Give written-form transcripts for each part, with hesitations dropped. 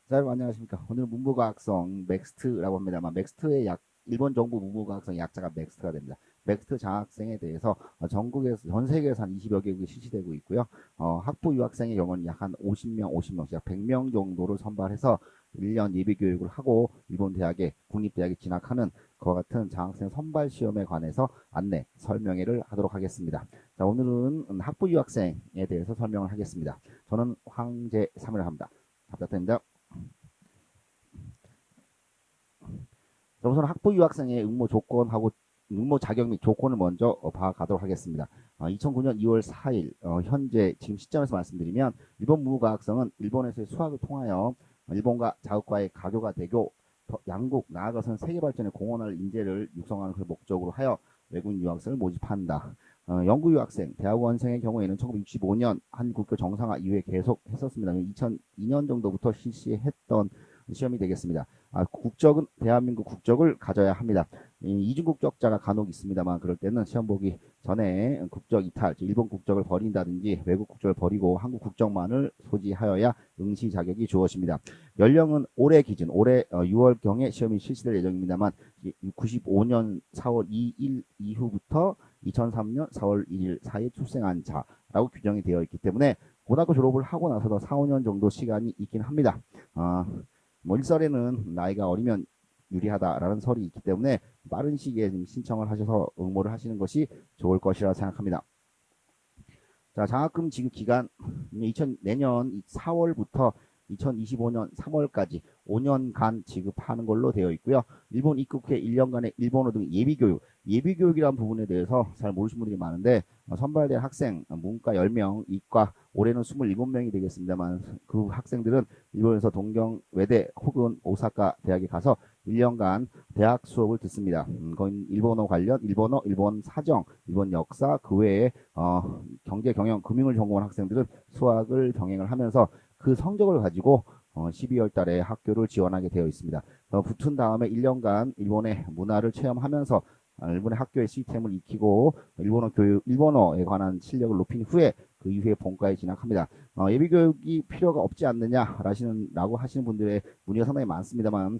자, 여러분 안녕하십니까. 오늘은 문부과학성 맥스트라고 합니다만 맥스트의 일본 정부 문부과학성 약자가 맥스트가 됩니다. 맥스트 장학생에 대해서 전국에서 전 세계에서 한 20여 개국이 실시되고 있고요. 학부 유학생의 경우는 약 한 50명씩 약 100명 정도를 선발해서 1년 예비 교육을 하고 일본 대학에 국립대학에 진학하는 그와 같은 장학생 선발 시험에 관해서 안내 설명회를 하도록 하겠습니다. 자, 오늘은 학부 유학생에 대해서 설명을 하겠습니다. 저는 황재삼이라고 합니다. 답답합니다. 우선 학부 유학생의 응모 조건하고 응모 자격 및 조건을 먼저 봐가도록 하겠습니다. 2009년 2월 4일 현재 지금 시점에서 말씀드리면 일본 문부과학성은 일본에서의 수학을 통하여 일본과 자국과의 가교가 되고 양국 나아가서는 세계 발전에 공헌할 인재를 육성하는 그 목적으로 하여 외국인 유학생을 모집한다. 영구 유학생, 대학원생의 경우에는 1965년 한국교 정상화 이후에 계속 했었습니다. 2002년 정도부터 실시했던 시험이 되겠습니다. 국적은 대한민국 국적을 가져야 합니다. 이중 국적자가 간혹 있습니다만 그럴 때는 시험 보기 전에 국적 이탈, 일본 국적을 버린다든지 외국 국적을 버리고 한국 국적만을 소지하여야 응시 자격이 주어집니다. 연령은 올해 기준, 올해 6월경에 시험이 실시될 예정입니다만 95년 4월 2일 이후부터 2003년 4월 1일 사이에 출생한 자라고 규정이 되어 있기 때문에 고등학교 졸업을 하고 나서도 4, 5년 정도 시간이 있긴 합니다. 뭐 일설에는 나이가 어리면 유리하다라는 설이 있기 때문에 빠른 시기에 신청을 하셔서 응모를 하시는 것이 좋을 것이라 생각합니다. 자, 장학금 지급 기간 내년 4월부터 2025년 3월까지 5년간 지급하는 걸로 되어 있고요. 일본 입국 후 1년간의 일본어 등 예비교육이라는 부분에 대해서 잘 모르시는 분들이 많은데 선발된 학생 문과 10명, 이과 올해는 27명이 되겠습니다만 그 학생들은 일본에서 동경 외대 혹은 오사카 대학에 가서 1년간 대학 수업을 듣습니다. 거긴 일본어 관련, 일본 사정, 일본 역사, 그 외에 경제, 경영, 금융을 전공한 학생들은 수학을 병행을 하면서 그 성적을 가지고 12월 달에 학교를 지원하게 되어 있습니다. 붙은 다음에 1년간 일본의 문화를 체험하면서 일본의 학교의 시스템을 익히고 일본어에 관한 실력을 높인 후에 그 이후에 본과에 진학합니다. 예비교육이 필요가 없지 않느냐라고 하시는 분들의 문의가 상당히 많습니다만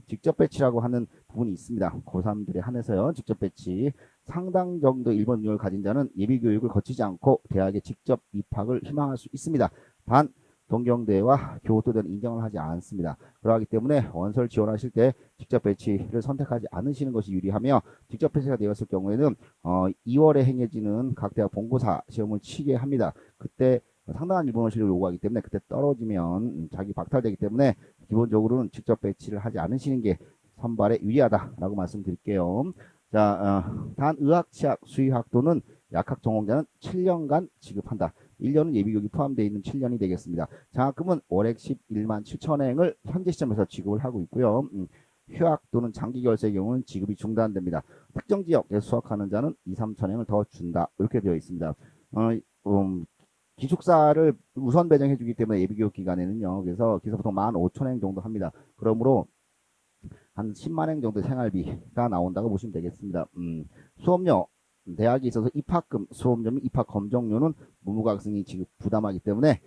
직접 배치라고 하는 부분이 있습니다. 고3들에 한해서요. 직접 배치. 상당 정도 일본 능력을 가진 자는 예비교육을 거치지 않고 대학에 직접 입학을 희망할 수 있습니다. 단 동경대와 교토대는 인정을 하지 않습니다. 그러기 때문에 원서를 지원하실 때 직접 배치를 선택하지 않으시는 것이 유리하며 직접 배치가 되었을 경우에는 2월에 행해지는 각 대학 본고사 시험을 치게 합니다. 그때 상당한 일본어 실력을 요구하기 때문에 그때 떨어지면 자기 박탈되기 때문에 기본적으로는 직접 배치를 하지 않으시는 게 선발에 유리하다라고 말씀드릴게요. 자, 단 의학, 치학, 수의학 또는 약학 전공자는 7년간 지급한다. 1년은 예비교육이 포함되어 있는 7년이 되겠습니다. 장학금은 월액 11만 7천행을 현재 시점에서 지급을 하고 있고요. 휴학 또는 장기 결세의 경우는 지급이 중단됩니다. 특정 지역에서 수학하는 자는 2, 3천행을 더 준다. 이렇게 되어 있습니다. 기숙사를 우선 배정해 주기 때문에 예비교육 기간에는요. 그래서 기숙사 보통 15,000행 정도 합니다. 그러므로 한 10만 행 정도 생활비가 나온다고 보시면 되겠습니다. 수업료 대학에 있어서 입학금, 수업료 및 입학 검정료는 문부과학생이 지급 부담하기 때문에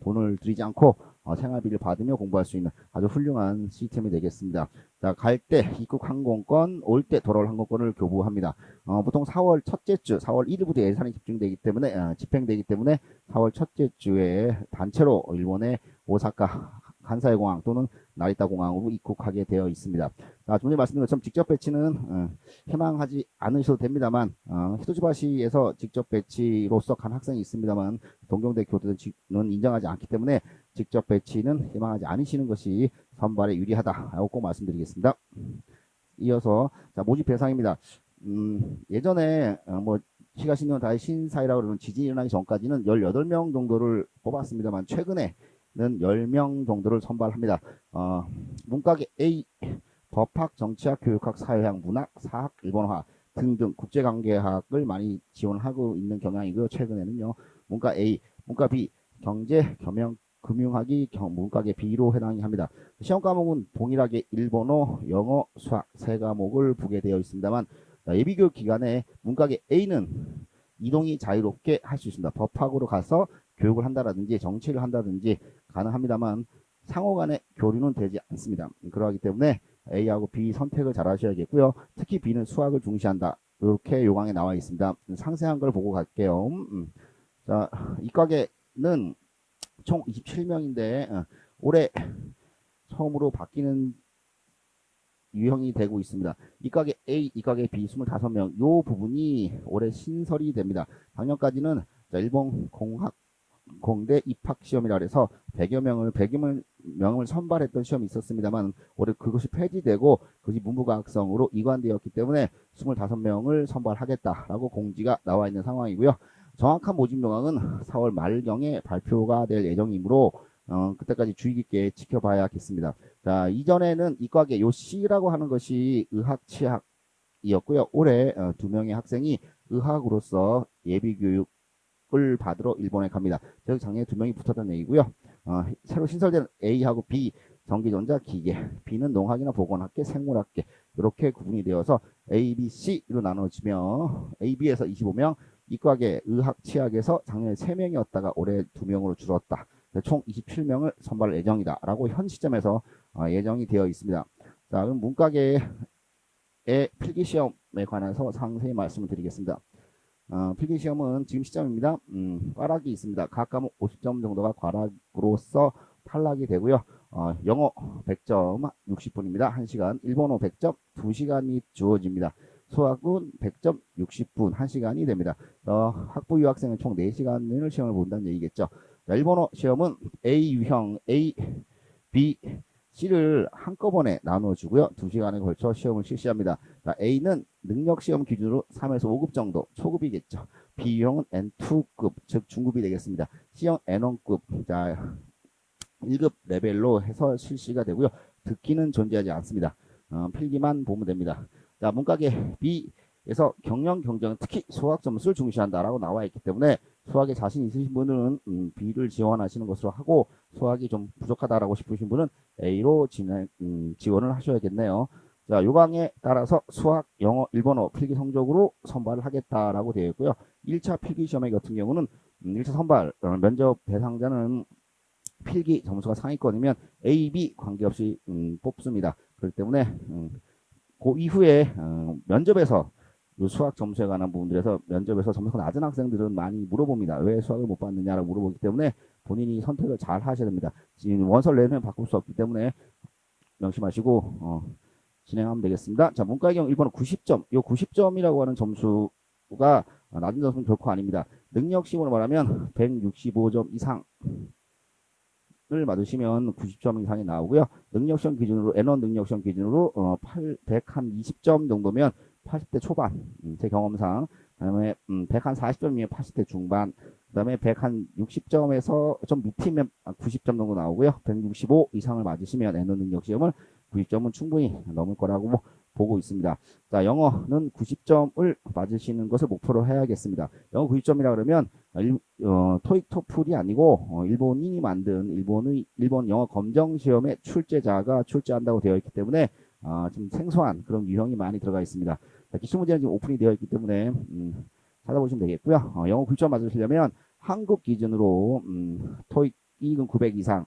돈을 들이지 않고 생활비를 받으며 공부할 수 있는 아주 훌륭한 시스템이 되겠습니다. 자, 갈 때 입국 항공권, 올 때 돌아올 항공권을 교부합니다. 보통 4월 첫째 주, 4월 1일부터 예산이 집중되기 때문에 집행되기 때문에 4월 첫째 주에 단체로 일본의 오사카 간사이 공항 또는 나리타 공항으로 입국하게 되어 있습니다. 자, 좀 전에 말씀드린 것처럼 직접 배치는 희망하지 않으셔도 됩니다만 히토츠바시에서 직접 배치로서 간 학생이 있습니다만 동경대 교도는 인정하지 않기 때문에 직접 배치는 희망하지 않으시는 것이 선발에 유리하다라고 꼭 말씀드리겠습니다. 이어서 자, 모집 대상입니다. 예전에 뭐 시가 신년 다의 신사이라고 그러는 지진이 일어나기 전까지는 18명 정도를 뽑았습니다만 최근에 는 10명 정도를 선발합니다. 문과계 A, 법학, 정치학, 교육학, 사회학, 문학, 사학, 일본어학 등등 국제관계학을 많이 지원하고 있는 경향이고요. 최근에는요. 문과 A, 문과 B, 경제, 겸용, 금융학이 문과계 B로 해당이 합니다. 시험 과목은 동일하게 일본어, 영어, 수학 세 과목을 보게 되어 있습니다만 예비교육 기간에 문과계 A는 이동이 자유롭게 할 수 있습니다. 법학으로 가서 교육을 한다든지 정치를 한다든지 가능합니다만 상호 간의 교류는 되지 않습니다. 그러하기 때문에 A하고 B 선택을 잘 하셔야겠고요. 특히 B는 수학을 중시한다. 이렇게 요강에 나와 있습니다. 상세한 걸 보고 갈게요. 자, 이과계는 총 27명인데 올해 처음으로 바뀌는 유형이 되고 있습니다. 이과계 A, 이과계 B 25명 요 부분이 올해 신설이 됩니다. 작년까지는 일본 공대 입학 시험이라 해서 100여 명을 선발했던 시험이 있었습니다만 올해 그것이 폐지되고 그것이 문부과학성으로 이관되었기 때문에 25명을 선발하겠다라고 공지가 나와 있는 상황이고요. 정확한 모집 요강은 4월 말경에 발표가 될 예정이므로 그때까지 주의 깊게 지켜봐야겠습니다. 자, 이전에는 이과계 요 C라고 하는 것이 의학 치학이었고요. 올해 2명의 학생이 의학으로서 예비교육을 받으러 일본에 갑니다. 즉 작년에 2명이 붙었다는 얘기고요. 새로 신설된 A하고 B 전기전자 기계, B는 농학이나 보건학계, 생물학계 이렇게 구분이 되어서 A, B, C로 나눠지며 A, B에서 25명, 이과계 의학 치학에서 작년에 3명이었다가 올해 2명으로 줄었다. 총 27명을 선발 예정이다 라고 현 시점에서 예정이 되어 있습니다. 자, 그럼 문과계의 필기시험에 관해서 상세히 말씀을 드리겠습니다. 필기시험은 지금 시점입니다. 꽈락이 있습니다. 각 과목 50점 정도가 꽈락으로서 탈락이 되고요. 영어 100점 60분입니다. 1시간. 일본어 100점 2시간이 주어집니다. 수학은 100점 60분 1시간이 됩니다. 학부 유학생은 총 4시간을 시험을 본다는 얘기겠죠. 자, 일본어 시험은 A 유형 A, B, C를 한꺼번에 나눠주고요. 2시간에 걸쳐 시험을 실시합니다. 자, A는 능력시험 기준으로 3에서 5급 정도, 초급이겠죠. B 유형은 N2급, 즉 중급이 되겠습니다. C형 N1급, 자, 1급 레벨로 해서 실시가 되고요. 듣기는 존재하지 않습니다. 필기만 보면 됩니다. 자, 문과계 B에서 경영 경쟁은 특히 수학 점수를 중시한다라고 나와 있기 때문에 수학에 자신 있으신 분은 B를 지원하시는 것으로 하고 수학이 좀 부족하다라고 싶으신 분은 A로 지원을 하셔야겠네요. 자, 요강에 따라서 수학, 영어, 일본어 필기 성적으로 선발을 하겠다라고 되어 있고요. 1차 필기 시험의 같은 경우는 1차 선발 면접 대상자는 필기 점수가 상위권이면 A, B 관계없이 뽑습니다. 그렇기 때문에 그 이후에 면접에서 수학 점수에 관한 부분들에서 면접에서 점수가 낮은 학생들은 많이 물어봅니다. 왜 수학을 못 받느냐라고 물어보기 때문에 본인이 선택을 잘 하셔야 됩니다. 지금 원서를 내면 바꿀 수 없기 때문에 명심하시고 진행하면 되겠습니다. 자, 문과의 경우 일본어 90점. 이 90점이라고 하는 점수가 낮은 점수는 결코 아닙니다. 능력시험으로 말하면 165점 이상 을 받으시면 90점 이상이 나오고요. 능력시험 기준으로 N1 능력시험 기준으로 120점 정도면 80대 초반 제 경험상 그다음에 140점이면 80대 중반 그다음에 160점에서 좀 밑이면 90점 정도 나오고요. 165 이상을 맞으시면 N1 능력시험을 90점은 충분히 넘을 거라고 보고 있습니다. 자, 영어는 90점을 맞으시는 것을 목표로 해야겠습니다. 영어 90점이라 그러면 토익 토플이 아니고 일본인이 만든 일본 영어 검정 시험의 출제자가 출제한다고 되어 있기 때문에 좀 생소한 그런 유형이 많이 들어가 있습니다. 자, 기출 문제는 지금 오픈이 되어 있기 때문에 찾아보시면 되겠고요. 영어 90점 맞으시려면 한국 기준으로 토익은 900 이상,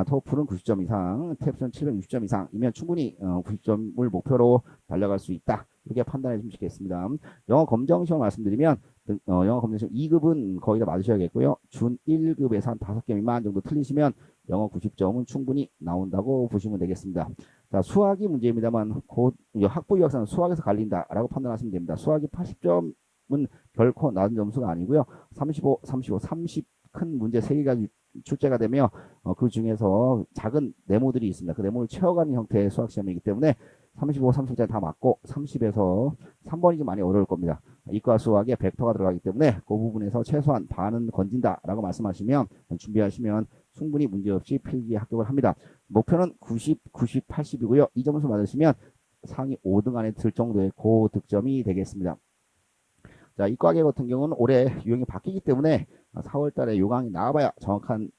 토플은 90점 이상, 탭스는 760점 이상이면 충분히 90점을 목표로 달려갈 수 있다. 이렇게 판단해 주시면 좋겠습니다. 영어 검정 시험 말씀드리면 영어 검정 시험 2급은 거의 다 맞으셔야겠고요. 준 1급에서 한 5개 미만 정도 틀리시면 영어 90점은 충분히 나온다고 보시면 되겠습니다. 자, 수학이 문제입니다만 곧 학부 유학생은 수학에서 갈린다라고 판단하시면 됩니다. 수학이 80점은 결코 낮은 점수가 아니고요. 35, 30 큰 문제 3개가 출제가 되며 그 중에서 작은 네모들이 있습니다. 그 네모를 채워가는 형태의 수학시험이기 때문에 35, 30짜리 다 맞고 30에서 3번이 좀 많이 어려울 겁니다. 이과 수학에 벡터가 들어가기 때문에 그 부분에서 최소한 반은 건진다라고 말씀하시면 준비하시면 충분히 문제없이 필기 합격을 합니다. 목표는 90, 90, 80이고요. 이 점수 맞으시면 상위 5등 안에 들 정도의 고득점이 되겠습니다. 자, 이과계 같은 경우는 올해 유형이 바뀌기 때문에 4월 달에 요강이 나와봐야 정확한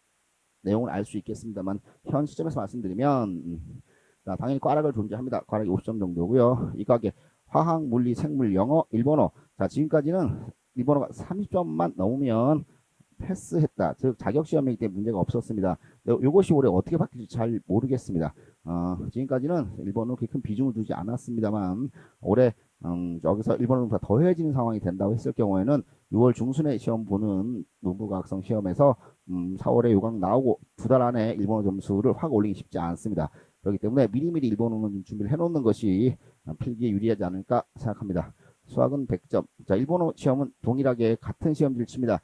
내용을 알 수 있겠습니다만 현 시점에서 말씀드리면 자, 당연히 과락을 존재합니다. 과락이 50점 정도고요. 이과계 화학, 물리, 생물, 영어, 일본어. 자, 지금까지는 일본어가 30점만 넘으면 패스했다. 즉 자격 시험이기 때문에 문제가 없었습니다. 요것이 올해 어떻게 바뀔지 잘 모르겠습니다. 지금까지는 일본은 그렇게 큰 비중을 두지 않았습니다만 올해 여기서 일본어가 더해지는 상황이 된다고 했을 경우에는 6월 중순에 시험 보는 문부과학성 시험에서 4월에 요강 나오고 2달 안에 일본어 점수를 확 올리기 쉽지 않습니다. 그렇기 때문에 미리미리 일본어는 좀 준비를 해놓는 것이 필기에 유리하지 않을까 생각합니다. 수학은 100점. 자, 일본어 시험은 동일하게 같은 시험지를 칩니다.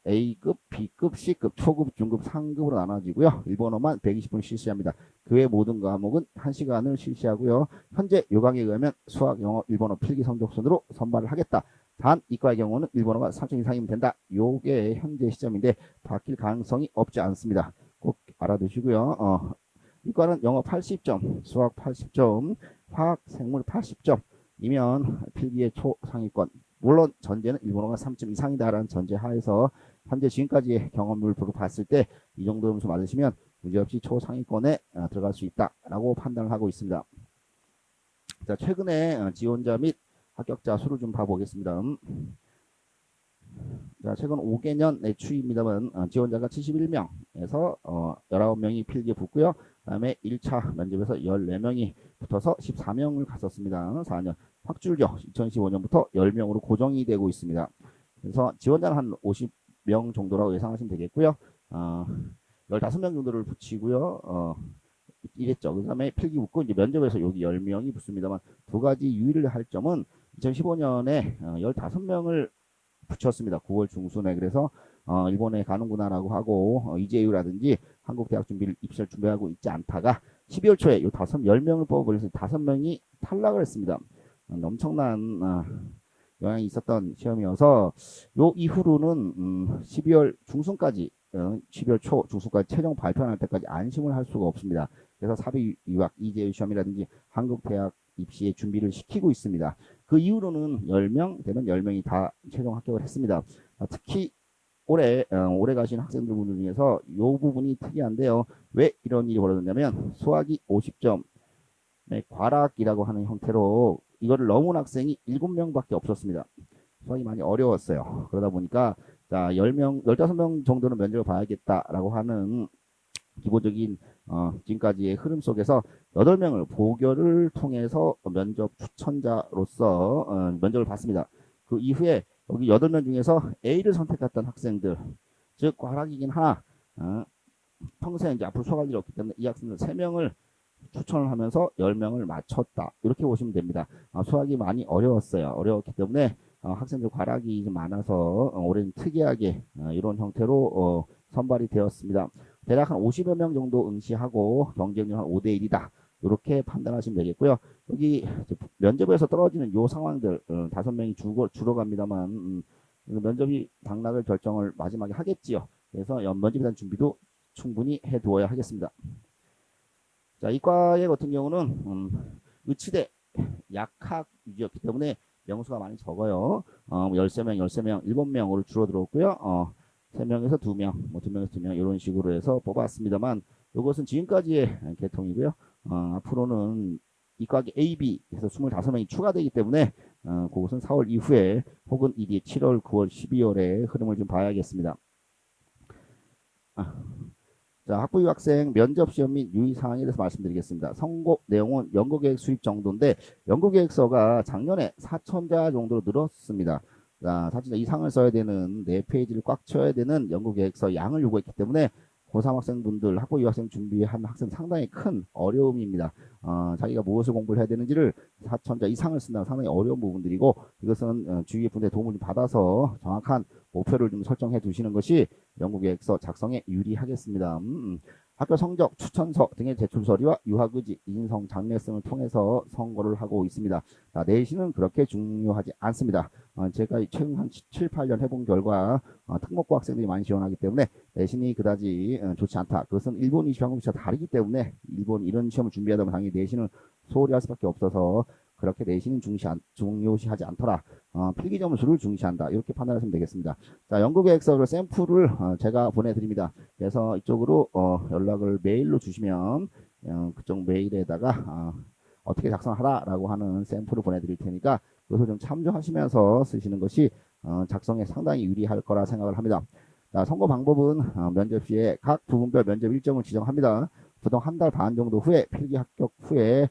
A급, B급, C급, 초급, 중급, 상급으로 나눠지고요. 일본어만 120분 실시합니다. 그 외 모든 과목은 1시간을 실시하고요. 현재 요강에 의하면 수학, 영어, 일본어 필기 성적 순으로 선발을 하겠다. 단 이과의 경우는 일본어가 3점 이상이면 된다. 요게 현재 시점인데 바뀔 가능성이 없지 않습니다. 꼭 알아두시고요. 이과는 영어 80점, 수학 80점, 화학, 생물 80점이면 필기의 초상위권. 물론 전제는 일본어가 3점 이상이다라는 전제 하에서 현재 지금까지의 경험을 보고 봤을 때 이 정도 점수 맞으시면 문제없이 초상위권에 들어갈 수 있다라고 판단을 하고 있습니다. 자, 최근에 지원자 및 합격자 수를 좀 봐보겠습니다. 자, 최근 5개년 내 추이입니다만 지원자가 71명에서 19명이 필기에 붙고요. 그 다음에 1차 면접에서 14명이 붙어서 14명을 갔었습니다. 4년 확줄죠. 2015년부터 10명으로 고정이 되고 있습니다. 그래서 지원자는 한 50명 정도라고 예상하시면 되겠고요. 15명 정도를 붙이고요. 이랬죠. 그 다음에 필기 붙고 이제 면접에서 여기 10명이 붙습니다만 두 가지 유의를 할 점은 2015년에 15명을 붙였습니다. 9월 중순에. 그래서 일본에 가는구나라고 하고 이재유라든지 한국 대학 준비를 입시를 준비하고 있지 않다가 12월 초에 요 10명을 뽑아버려서 5명이 탈락을 했습니다. 엄청난 영향이 있었던 시험이어서 요 이후로는 12월 중순까지 12월 초 중순까지 최종 발표할 때까지 안심을 할 수가 없습니다. 그래서 사비 유학 이재유 시험이라든지 한국 대학 입시에 준비를 시키고 있습니다. 그 이후로는 10명 되면 10명이 다 최종 합격을 했습니다. 특히 올해 가신 학생들 분들 중에서 이 부분이 특이한데요. 왜 이런 일이 벌어졌냐면 수학이 50점의 과락이라고 하는 형태로 이거를 넘은 학생이 7명밖에 없었습니다. 수학이 많이 어려웠어요. 그러다 보니까 자 10명, 15명 정도는 면접을 봐야겠다라고 하는 기본적인 지금까지의 흐름 속에서 8명을 보결을 통해서 면접 추천자로서 면접을 봤습니다. 그 이후에 여기 8명 중에서 A를 선택했던 학생들, 즉 과락이긴 하나 평생 이제 앞으로 수학할 일이 없기 때문에 이 학생들 3명을 추천을 하면서 10명을 맞췄다. 이렇게 보시면 됩니다. 수학이 많이 어려웠어요. 어려웠기 때문에 학생들 과락이 좀 많아서 올해는 특이하게 이런 형태로 선발이 되었습니다. 대략 한 50여 명 정도 응시하고 경쟁률 한 5대 1이다. 이렇게 판단하시면 되겠고요. 여기 면접에서 떨어지는 요 상황들 5명이 주로 갑니다만 면접이 당락을 결정을 마지막에 하겠지요. 그래서 면접에 대한 준비도 충분히 해두어야 하겠습니다. 자, 이과의 같은 경우는 의치대 약학 위주였기 때문에 명수가 많이 적어요. 13명, 7명으로 줄어들었고요. 3명에서 2명, 뭐 2명에서 2명 이런 식으로 해서 뽑았습니다만 이것은 지금까지의 계통이고요. 앞으로는 이과계 A, B 해서 25명이 추가되기 때문에 그것은 4월 이후에 혹은 이뒤 7월, 9월, 12월의 흐름을 좀 봐야겠습니다. 자, 학부 유학생 면접 시험 및 유의사항에 대해서 말씀드리겠습니다. 선고 내용은 연구계획 수립 정도인데 연구계획서가 작년에 4,000자 정도로 늘었습니다. 자, 4,000자 이상을 써야 되는 4페이지를 꽉 채워야 되는 연구계획서 양을 요구했기 때문에 고3 학생분들, 학부 유학생 준비한 학생 상당히 큰 어려움입니다. 자기가 무엇을 공부를 해야 되는지를 4,000자 이상을 쓴다는 상당히 어려운 부분들이고 이것은 주위의 분들의 도움을 좀 받아서 정확한 목표를 좀 설정해 두시는 것이 연구계획서 작성에 유리하겠습니다. 학교 성적, 추천서 등의 제출 서류와 유학의지, 인성, 장래성을 통해서 선거를 하고 있습니다. 내신은 그렇게 중요하지 않습니다. 제가 최근 한 7, 8년 해본 결과 특목고 학생들이 많이 지원하기 때문에 내신이 그다지 좋지 않다. 그것은 일본 입시 한국 입시와 다르기 때문에 일본 이런 시험을 준비하다 보면 당연히 내신을 소홀히 할 수밖에 없어서 그렇게 내신은 중요시하지 않더라. 필기 점수를 중시한다. 이렇게 판단하시면 되겠습니다. 자, 연구계획서를 샘플을 제가 보내드립니다. 그래서 이쪽으로 연락을 메일로 주시면 그쪽 메일에다가 어떻게 작성하라라고 하는 샘플을 보내드릴 테니까 그것을 좀 참조하시면서 쓰시는 것이 작성에 상당히 유리할 거라 생각을 합니다. 자, 선거 방법은 면접 시에 각 부분별 면접 일정을 지정합니다. 보통 한 달 반 정도 후에 필기 합격 후에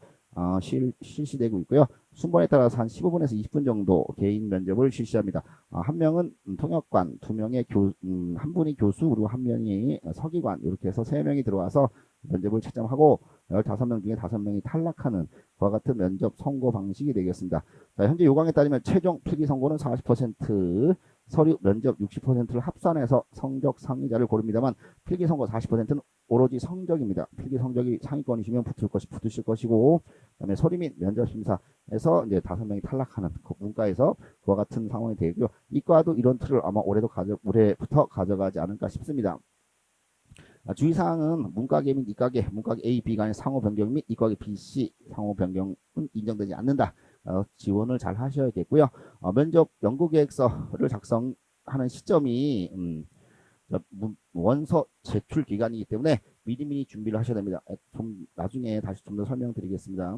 실시되고 있고요. 순번에 따라서 한 15분에서 20분 정도 개인 면접을 실시합니다. 한 명은 통역관, 두 명의 한 분이 교수, 그리고 한 명이 서기관, 이렇게 해서 세 명이 들어와서 면접을 채점하고 15명 중에 5명이 탈락하는 그와 같은 면접 선고 방식이 되겠습니다. 자, 현재 요강에 따르면 최종 필기 선고는 40%, 서류 면접 60%를 합산해서 성적 상위자를 고릅니다만 필기 선고 40%는 오로지 성적입니다. 필기 성적이 상위권이시면 붙으실 것이고, 그다음에 서류 및 면접 심사에서 이제 5명이 탈락하는 그 문과에서 그와 같은 상황이 되고요. 이과도 이런 틀을 아마 올해부터 가져가지 않을까 싶습니다. 주의사항은 문과계 및 이과계, 문과계 A, B 간의 상호 변경 및 이과계 B, C 상호 변경은 인정되지 않는다. 지원을 잘 하셔야겠고요. 면접 연구계획서를 작성하는 시점이 원서 제출 기간이기 때문에 미리미리 준비를 하셔야 됩니다. 좀 나중에 다시 좀 더 설명드리겠습니다.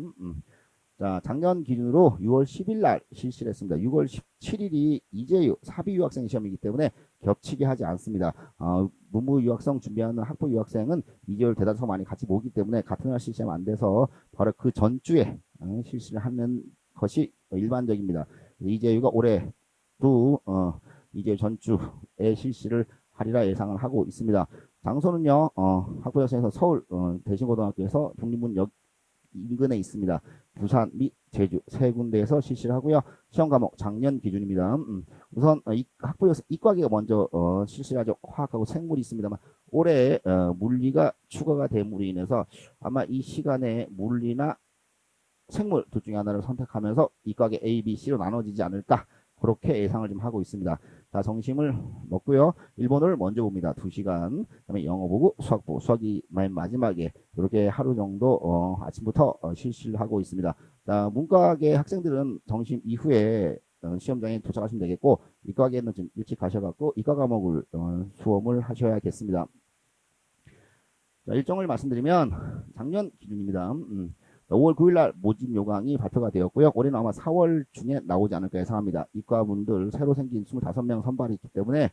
자, 작년 기준으로 6월 10일 날 실시를 했습니다. 6월 17일이 이재유 사비 유학생 시험이기 때문에 겹치게 하지 않습니다. 문무 유학생 준비하는 학부 유학생은 이재유 대다수 많이 같이 모기 때문에 같은 날 실시하면 안 돼서 바로 그 전주에 실시를 하는 것이 일반적입니다. 이재유가 올해도 이재유 전주에 실시를 하리라 예상을 하고 있습니다. 장소는요, 학부 유학생에서 서울 대신고등학교에서 독립문역 인근에 있습니다. 부산 및 제주 세 군데에서 실시를 하고요. 시험 과목 작년 기준입니다. 우선 학부 이과계가 먼저 실시를 하죠. 화학하고 생물이 있습니다만 올해 물리가 추가가 됨으로 인해서 아마 이 시간에 물리나 생물 둘 중에 하나를 선택하면서 이과계 A, B, C로 나눠지지 않을까 그렇게 예상을 좀 하고 있습니다. 자, 점심을 먹고요. 일본어를 먼저 봅니다. 2시간. 그다음에 영어 보고 수학 보고 수학이 맨 마지막에 이렇게 하루 정도 아침부터 실시를 하고 있습니다. 자, 문과계 학생들은 점심 이후에 시험장에 도착하시면 되겠고 이과계는 좀 일찍 가셔갖고 이과 과목을 수험을 하셔야겠습니다. 자, 일정을 말씀드리면 작년 기준입니다. 5월 9일 날 모집 요강이 발표가 되었고요. 올해는 아마 4월 중에 나오지 않을까 예상합니다. 이과분들 새로 생긴 25명 선발이 있기 때문에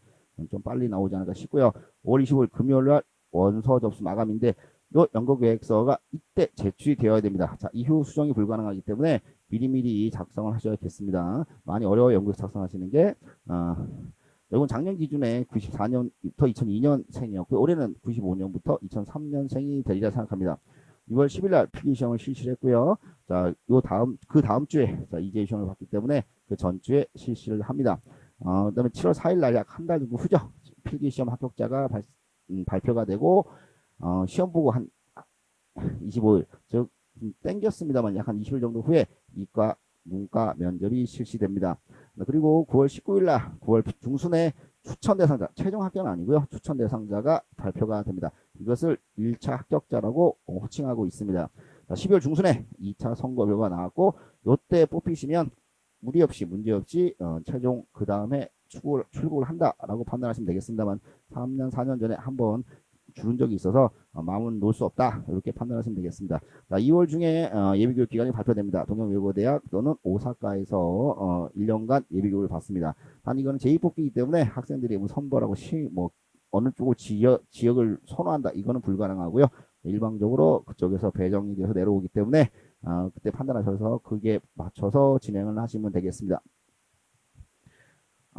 좀 빨리 나오지 않을까 싶고요. 5월 25일 금요일 날 원서 접수 마감인데 이 연구계획서가 이때 제출이 되어야 됩니다. 자, 이후 수정이 불가능하기 때문에 미리미리 작성을 하셔야겠습니다. 많이 어려워 연구계획서 작성하시는 게 이건 작년 기준에 94년부터 2002년생이었고요. 올해는 95년부터 2003년생이 되리라 생각합니다. 6월 10일 날 필기시험을 실시를 했고요. 자, 그 다음 주에 이제 시험을 봤기 때문에 그 전주에 실시를 합니다. 그다음에 7월 4일 날 약 한 달 정도 후죠. 필기시험 합격자가 발표가 되고 시험 보고 한 25일 즉 땡겼습니다만 약 한 20일 정도 후에 이과 문과 면접이 실시됩니다. 그리고 9월 19일 날 9월 중순에 추천 대상자, 최종 합격은 아니고요. 추천 대상자가 발표가 됩니다. 이것을 1차 합격자라고 호칭하고 있습니다. 12월 중순에 2차 선거 결과가 나왔고 이때 뽑히시면 무리 없이 문제 없이 최종 그 다음에 출국을 한다라고 판단하시면 되겠습니다만 3년 4년 전에 한번 줄은 적이 있어서 마음은 놓을 수 없다 이렇게 판단하시면 되겠습니다. 자, 2월 중에 예비교육 기간이 발표됩니다. 동경외고대학 또는 오사카에서 1년간 예비교육을 받습니다. 단 이거는 제2뽑기이기 때문에 학생들이 뭐 선발하고 어느 쪽을 지역을 선호한다 이거는 불가능하고요. 일방적으로 그쪽에서 배정이 돼서 내려오기 때문에 그때 판단하셔서 그게 맞춰서 진행을 하시면 되겠습니다.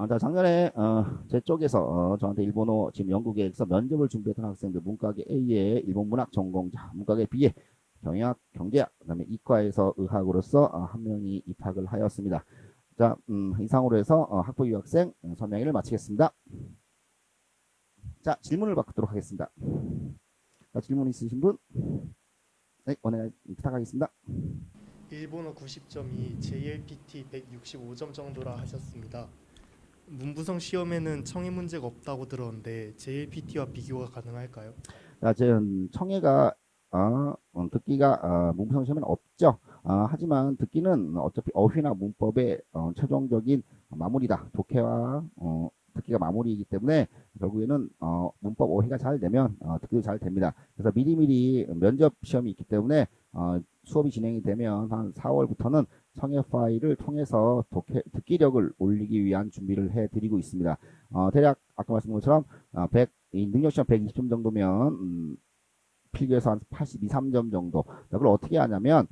자, 작년에 제 쪽에서 저한테 일본어 지금 연구계획서 면접을 준비했던 학생들 문과계 A에 일본 문학 전공자, 문과계 B에 경영학, 경제학, 그다음에 이과에서 의학으로서 한 명이 입학을 하였습니다. 자, 이상으로 해서 학부 유학생 설명회를 마치겠습니다. 자, 질문을 받도록 하겠습니다. 자, 질문 있으신 분? 네, 오늘 부탁하겠습니다. 일본어 90점이 JLPT 165점 정도라 하셨습니다. 문부성 시험에는 청해 문제가 없다고 들었는데 JLPT와 비교가 가능할까요? 자, 청해가 듣기가 문부성 시험에는 없죠. 하지만 듣기는 어차피 어휘나 문법의 최종적인 마무리다. 독해와 듣기가 마무리이기 때문에 결국에는 문법 어휘가 잘 되면 듣기도 잘 됩니다. 그래서 미리미리 면접 시험이 있기 때문에 수업이 진행이 되면 한 4월부터는 청해 파일을 통해서 듣기력을 올리기 위한 준비를 해드리고 있습니다. 대략 아까 말씀드린 것처럼 이 능력시험 120점 정도면 필기에서 한 82, 3점 정도. 그걸 어떻게 하냐면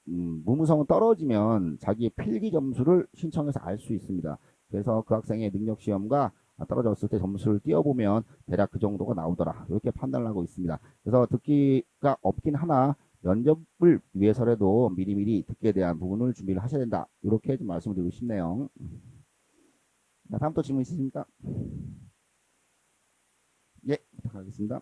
무무성은 떨어지면 자기의 필기 점수를 신청해서 알 수 있습니다. 그래서 그 학생의 능력시험과 떨어졌을 때 점수를 띄워보면 대략 그 정도가 나오더라. 이렇게 판단을 하고 있습니다. 그래서 듣기가 없긴 하나 면접을 위해서라도 미리미리 듣기에 대한 부분을 준비를 하셔야 된다. 이렇게 좀 말씀을 드리고 싶네요. 자, 다음 또 질문 있으십니까? 예, 부탁하겠습니다.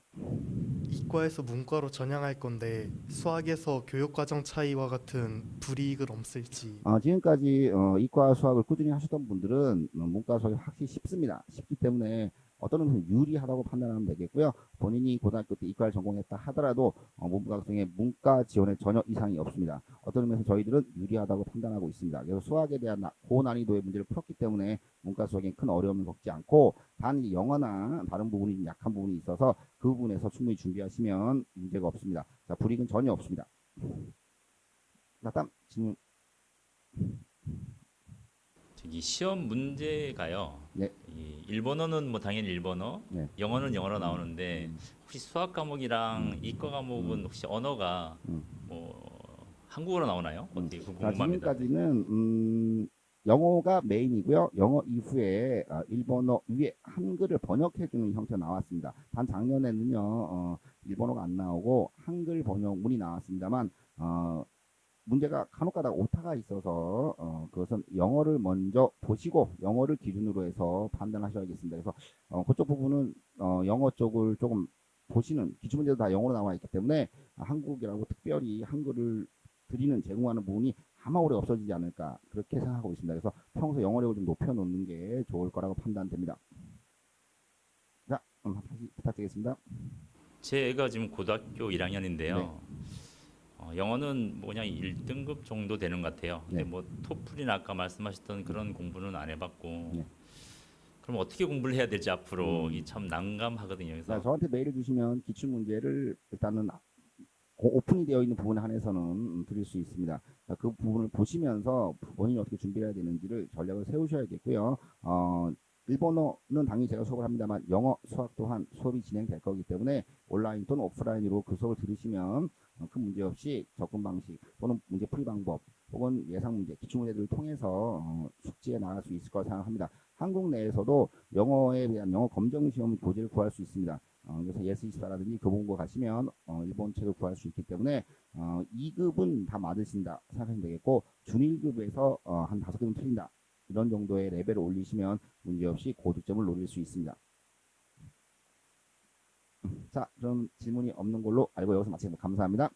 이과에서 문과로 전향할 건데 수학에서 교육과정 차이와 같은 불이익은 없을지. 지금까지 이과 수학을 꾸준히 하셨던 분들은 문과 수학이 확실히 쉽습니다. 쉽기 때문에 어떤 의미에서 유리하다고 판단하면 되겠고요. 본인이 고등학교 때 이과를 전공했다 하더라도 문과 학생의 문과 지원에 전혀 이상이 없습니다. 어떤 의미에서 저희들은 유리하다고 판단하고 있습니다. 그래서 수학에 대한 고난이도의 문제를 풀었기 때문에 문과 수학에 큰 어려움을 겪지 않고 단 영어나 다른 부분이 좀 약한 부분이 있어서 그 부분에서 충분히 준비하시면 문제가 없습니다. 자, 불이익은 전혀 없습니다. 자, 다음 질문. 저기 시험 문제가요. 네. 이 일본어는 뭐 당연히 일본어, 네. 영어는 영어로 나오는데 혹시 수학 과목이랑 이과 과목은 혹시 언어가 음. 뭐 한국어로 나오나요? 어떻게 그거 자, 궁금합니다. 지금까지는 영어가 메인이고요. 영어 이후에 일본어 위에 한글을 번역해주는 형태가 나왔습니다. 단 작년에는요, 일본어가 안 나오고 한글 번역문이 나왔습니다만 문제가 간혹가다 오타가 있어서 그것은 영어를 먼저 보시고 영어를 기준으로 해서 판단하셔야겠습니다. 그래서 그쪽 부분은 영어 쪽을 조금 보시는 기출문제도 다 영어로 나와 있기 때문에 한국이라고 특별히 한글을 드리는 제공하는 부분이 아마 오래 없어지지 않을까 그렇게 생각하고 있습니다. 그래서 평소 영어력을 좀 높여놓는 게 좋을 거라고 판단됩니다. 자, 다시 부탁드리겠습니다. 제 애가 지금 고등학교 1학년인데요. 네. 영어는 뭐 그냥 1등급 정도 되는 것 같아요. 근데 네. 뭐 토플이나 아까 말씀하셨던 그런 공부는 안 해봤고 네. 그럼 어떻게 공부를 해야 될지 앞으로 이 참 난감하거든요. 자, 그래서 저한테 메일을 주시면 기출문제를 일단은 오픈이 되어 있는 부분에 한해서는 드릴 수 있습니다. 자, 그 부분을 보시면서 본인이 어떻게 준비를 해야 되는지를 전략을 세우셔야겠고요. 일본어는 당연히 제가 수업을 합니다만 영어, 수학 또한 수업이 진행될 거기 때문에 온라인 또는 오프라인으로 그 수업을 들으시면 큰 문제 없이 접근 방식 또는 문제 풀이 방법 혹은 예상 문제, 기출 문제들을 통해서 숙지해 나갈 수 있을 거라 생각합니다. 한국 내에서도 영어에 대한 영어 검정 시험 교재를 구할 수 있습니다. 그래서 예스24라든지 교보문고 가시면 일본 책을 구할 수 있기 때문에 2급은 다 맞으신다 생각하시면 되겠고 중1급에서 한 5개는 틀린다 이런 정도의 레벨을 올리시면 문제없이 고득점을 노릴 수 있습니다. 자, 그럼 질문이 없는 걸로 알고 여기서 마치겠습니다. 감사합니다.